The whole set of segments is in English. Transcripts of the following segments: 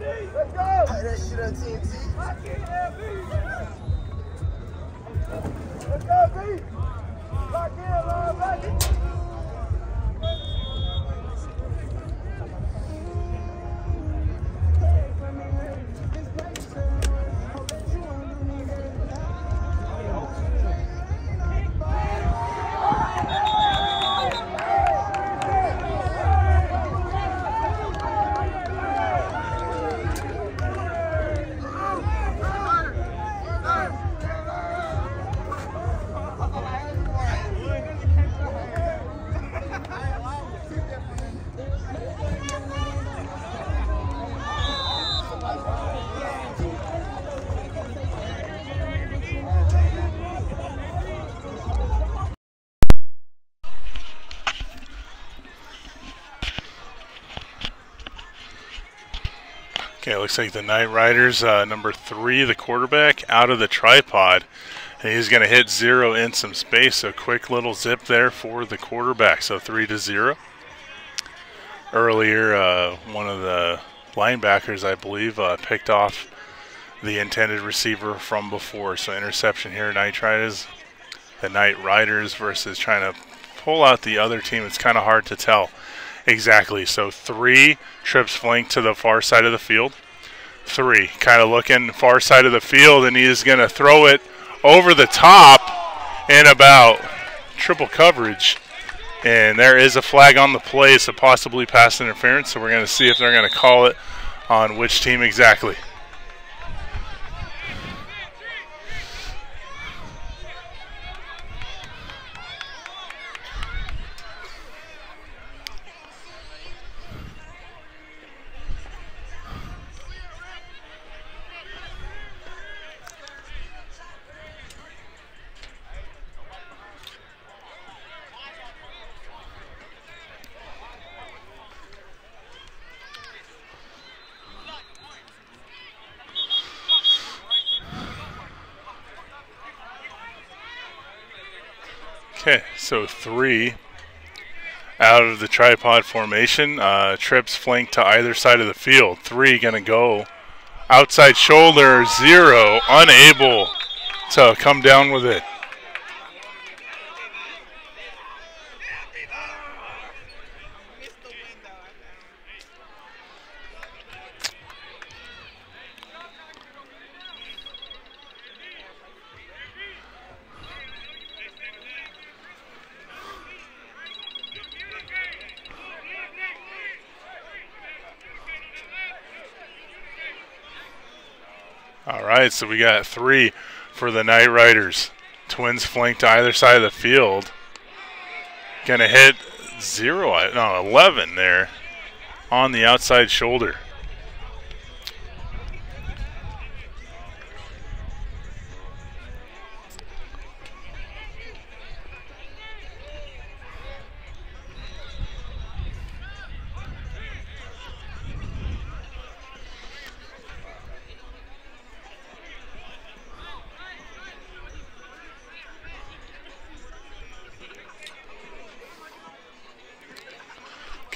Let's go! That shit on TNT. Let's go, B! Lock in, Lord, lock in. Okay, it looks like the Nightrydas, number 3, the quarterback, out of the tripod. And he's going to hit 0 in some space. So quick little zip there for the quarterback. So 3-0. Earlier, one of the linebackers, I believe, picked off the intended receiver from before. So interception here, Nightrydas. The Nightrydas versus trying to pull out the other team. It's kind of hard to tell. Exactly. So 3 trips flank to the far side of the field. 3 kind of looking far side of the field, and he is going to throw it over the top in about triple coverage. And there is a flag on the play, so possibly pass interference. So we're going to see if they're going to call it on which team exactly. Okay, so 3 out of the tripod formation. Trips flank to either side of the field. 3 going to go outside shoulder, 0, unable to come down with it. All right, so we got 3 for the Nightrydas. Twins flank to either side of the field. Gonna hit 11 there on the outside shoulder.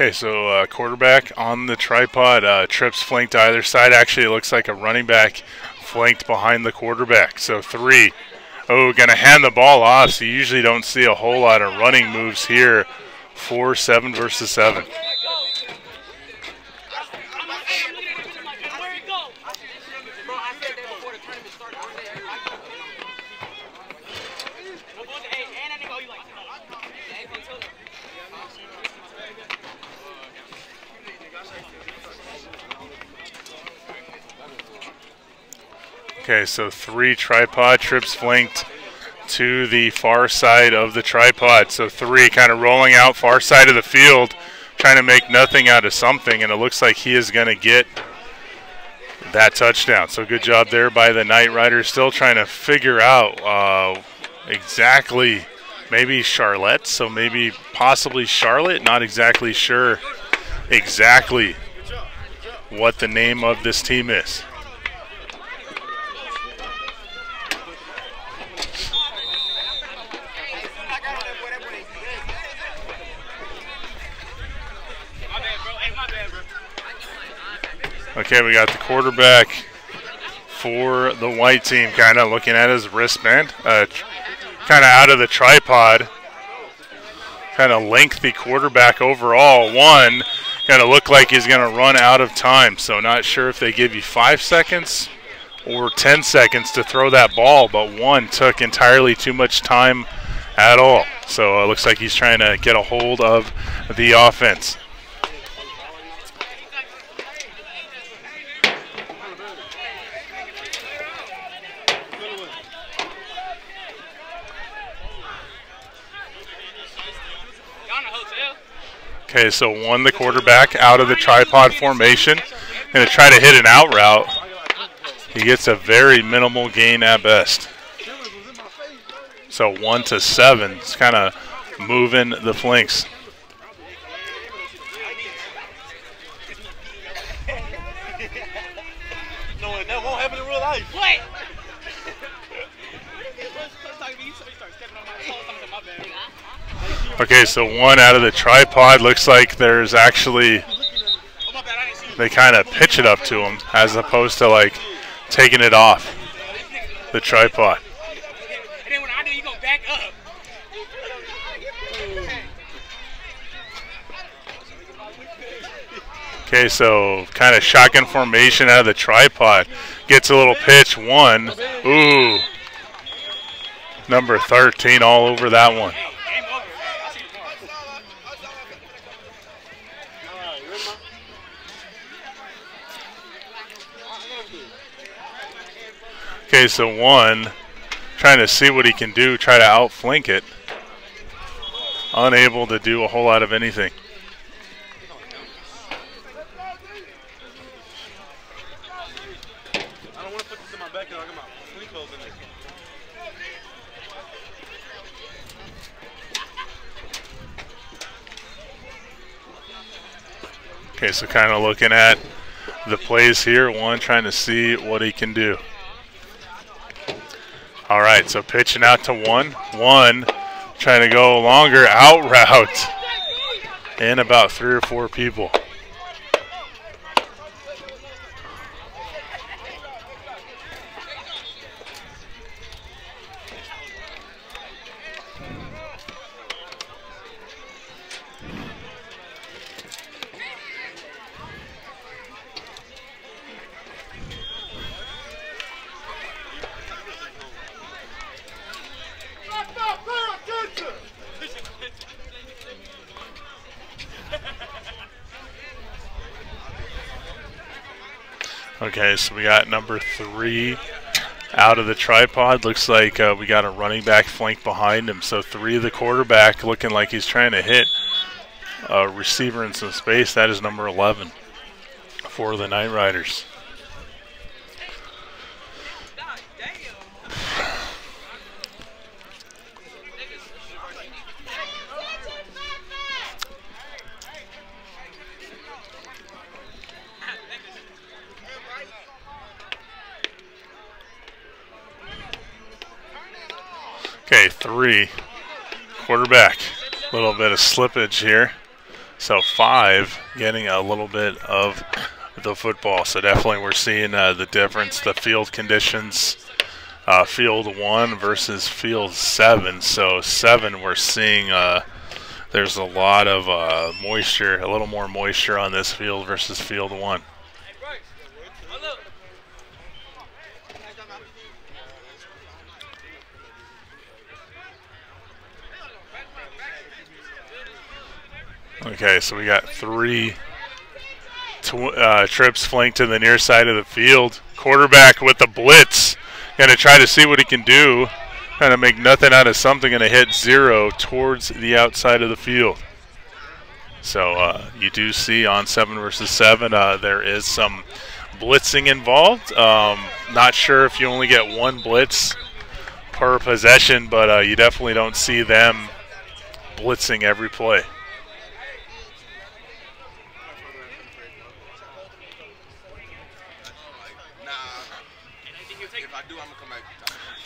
Okay, so quarterback on the tripod, trips flanked to either side. Actually, it looks like a running back flanked behind the quarterback. So 3. Oh, going to hand the ball off. So you usually don't see a whole lot of running moves here for 7 versus 7. Okay, so 3 tripod trips flanked to the far side of the tripod. So 3 kind of rolling out far side of the field, trying to make nothing out of something, and it looks like he is going to get that touchdown. So good job there by the Nightrydas, still trying to figure out exactly, maybe Charlotte, so maybe possibly Charlotte, not exactly sure exactly what the name of this team is. Okay, we got the quarterback for the white team kind of looking at his wristband, kind of out of the tripod. Kind of lengthy quarterback overall. One, kind of look like he's going to run out of time. So not sure if they give you 5 seconds or 10 seconds to throw that ball, but one took entirely too much time at all. So it looks like he's trying to get a hold of the offense. Okay, so one, the quarterback out of the tripod formation. Going to try to hit an out route. He gets a very minimal gain at best. So 1 to 7. It's kind of moving the flanks. No, that won't happen in real life. What? Okay, so one out of the tripod. Looks like there's actually, they kind of pitch it up to him as opposed to like taking it off the tripod. And then when I do, you go back up. Okay, so kind of shotgun formation out of the tripod. Gets a little pitch. One. Ooh. Number 13 all over that one. Okay, so one, trying to see what he can do, try to outflank it. Unable to do a whole lot of anything. I don't want to put this in my back. I got my sleep clothes in there. Okay, so kind of looking at the plays here. One, trying to see what he can do. All right, so pitching out to one. One, trying to go longer out route. And about 3 or 4 people. Okay, so we got number 3 out of the tripod. Looks like we got a running back flank behind him. So 3, the quarterback, looking like he's trying to hit a receiver in some space. That is number 11 for the Nightrydas. Okay, 3, quarterback, a little bit of slippage here. So 5, getting a little bit of the football. So definitely we're seeing the difference, the field conditions, field 1 versus field 7. So 7, we're seeing there's a lot of moisture, a little more moisture on this field versus field 1. Okay, so we got 3 trips flanked to the near side of the field. Quarterback with the blitz. Going to try to see what he can do. Trying to make nothing out of something. Going to hit 0 towards the outside of the field. So you do see on 7 versus 7, there is some blitzing involved. Not sure if you only get 1 blitz per possession, but you definitely don't see them blitzing every play.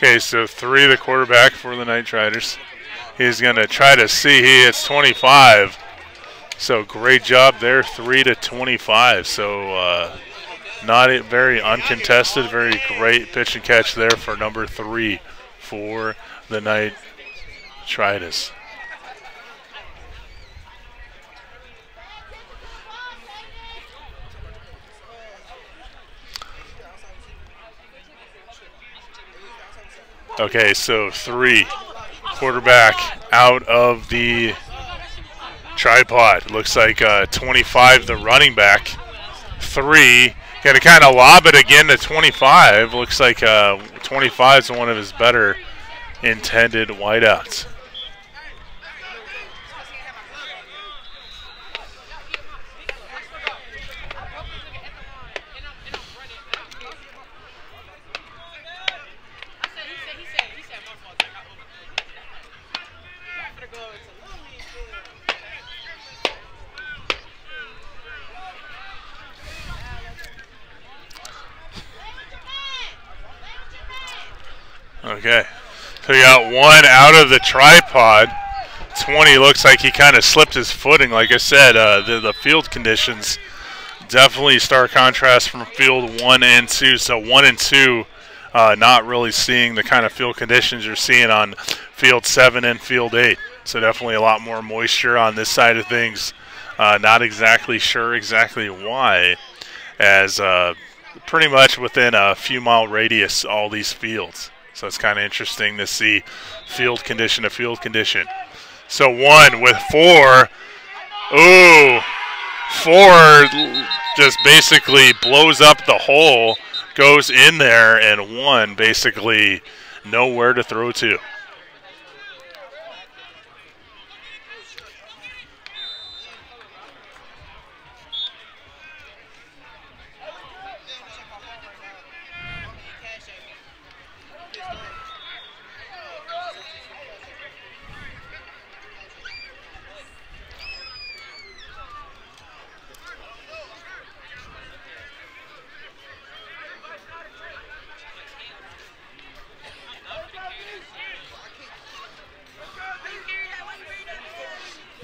Okay, so 3, the quarterback for the Nightrydas. He's going to try to see. He hits 25. So great job there, 3 to 25. So Not a very uncontested, very great pitch and catch there for number 3 for the Nightrydas. Okay, so 3, quarterback out of the tripod. Looks like 25, the running back. 3, got to kind of lob it again to 25. Looks like 25 is one of his better intended wideouts. Okay, so we got 1 out of the tripod. 20 looks like he kind of slipped his footing. Like I said, the field conditions definitely stark contrast from field 1 and 2. So 1 and 2, not really seeing the kind of field conditions you're seeing on field 7 and field 8. So definitely a lot more moisture on this side of things. Not exactly sure exactly why, as pretty much within a few mile radius all these fields. So it's kind of interesting to see field condition to field condition. So 1 with 4. Ooh, 4 just basically blows up the hole, goes in there, and 1 basically nowhere to throw to.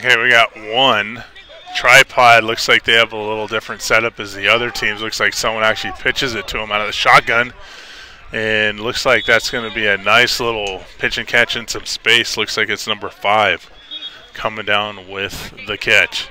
Okay, we got 1 tripod. Looks like they have a little different setup as the other teams. Looks like someone actually pitches it to him out of the shotgun. And looks like that's going to be a nice little pitch and catch in some space. Looks like it's number 5 coming down with the catch.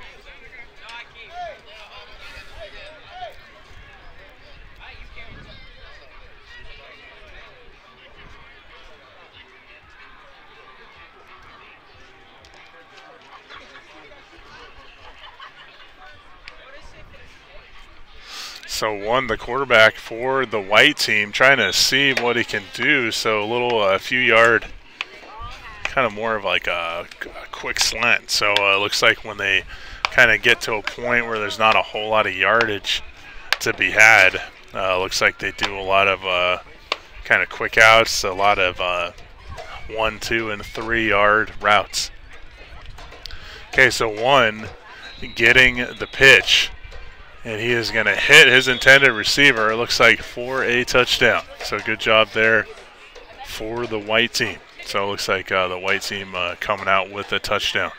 So 1, the quarterback for the white team, trying to see what he can do. So a few yard, kind of more of like a quick slant. So it looks like when they kind of get to a point where there's not a whole lot of yardage to be had, looks like they do a lot of kind of quick outs, a lot of 1, 2, and 3 yard routes. Okay, so 1 getting the pitch. And he is going to hit his intended receiver, it looks like, for a touchdown. So good job there for the white team. So it looks like the white team coming out with a touchdown.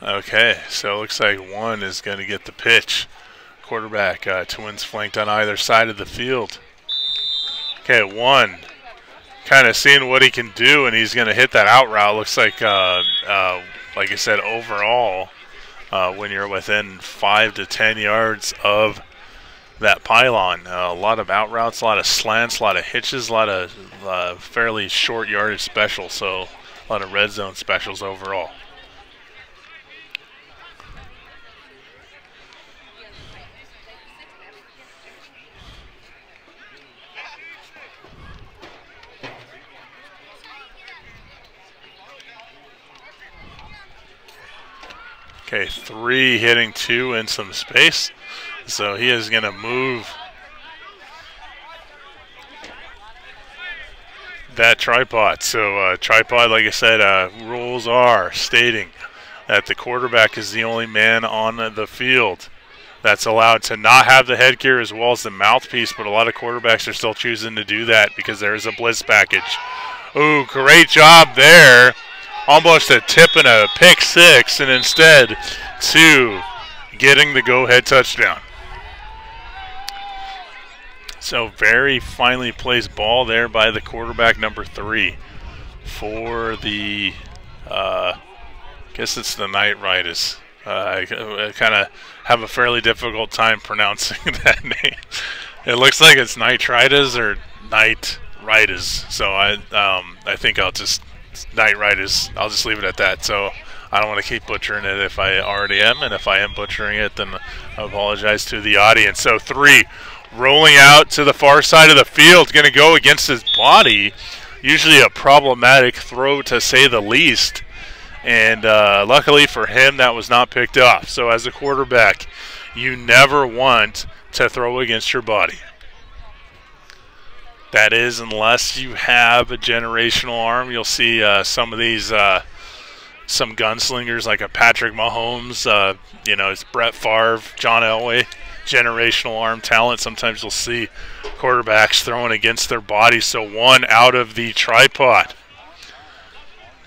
Okay, so it looks like 1 is going to get the pitch. Quarterback, twins flanked on either side of the field. Okay, 1 kind of seeing what he can do, and he's going to hit that out route. Looks like I said, overall, when you're within 5 to 10 yards of that pylon, a lot of out routes, a lot of slants, a lot of hitches, a lot of fairly short yardage specials, so a lot of red zone specials overall. Okay, 3 hitting 2 in some space. So he is going to move that tripod. So tripod, like I said, rules are stating that the quarterback is the only man on the field that's allowed to not have the headgear as well as the mouthpiece, but a lot of quarterbacks are still choosing to do that because there's a blitz package. Ooh, great job there. Almost a tip and a pick six, and instead 2 getting the go-ahead touchdown. So very finely placed ball there by the quarterback, number 3, for the, I guess it's the Nightrydas. I kind of have a fairly difficult time pronouncing that name. It looks like it's Nightrydas or Nightrydas. So I think I'll just Nightrydas. I'll just leave it at that. So I don't want to keep butchering it if I already am, and if I am butchering it, then I apologize to the audience. So 3 rolling out to the far side of the field, going to go against his body. Usually a problematic throw to say the least. And luckily for him, that was not picked off. So as a quarterback, you never want to throw against your body. That is, unless you have a generational arm. You'll see some of these, some gunslingers like a Patrick Mahomes, you know, it's Brett Favre, John Elway, generational arm talent. Sometimes you'll see quarterbacks throwing against their body. So 1 out of the tripod.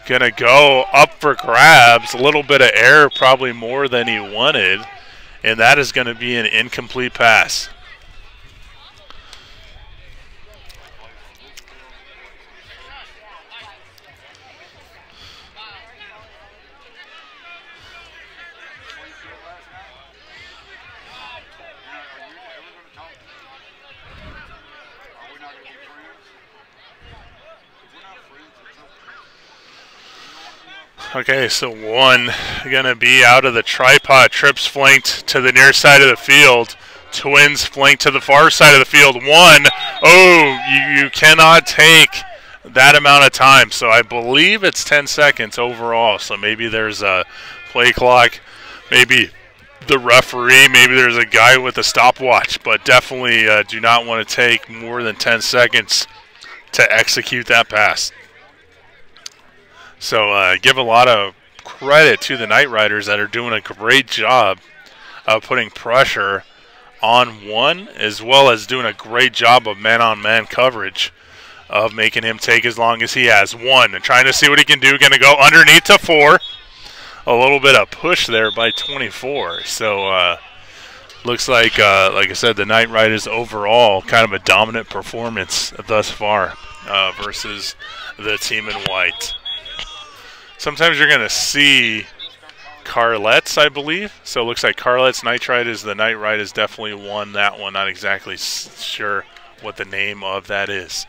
Gonna go up for grabs. A little bit of air, probably more than he wanted, and that is going to be an incomplete pass. Okay, so 1 gonna be out of the tripod. Trips flanked to the near side of the field. Twins flanked to the far side of the field. 1. Oh, you cannot take that amount of time. So I believe it's 10 seconds overall. So maybe there's a play clock. Maybe the referee. Maybe there's a guy with a stopwatch. But definitely do not want to take more than 10 seconds to execute that pass. So give a lot of credit to the Nightrydas that are doing a great job of putting pressure on 1, as well as doing a great job of man-on-man coverage of making him take as long as he has. 1, and trying to see what he can do. Going to go underneath to 4. A little bit of push there by 24. So looks like I said, the Nightrydas overall kind of a dominant performance thus far versus the team in white. Sometimes you're going to see Carlettes, I believe. So it looks like Carlettes, Nightrydas. The Nightrydas definitely won that one. Not exactly sure what the name of that is.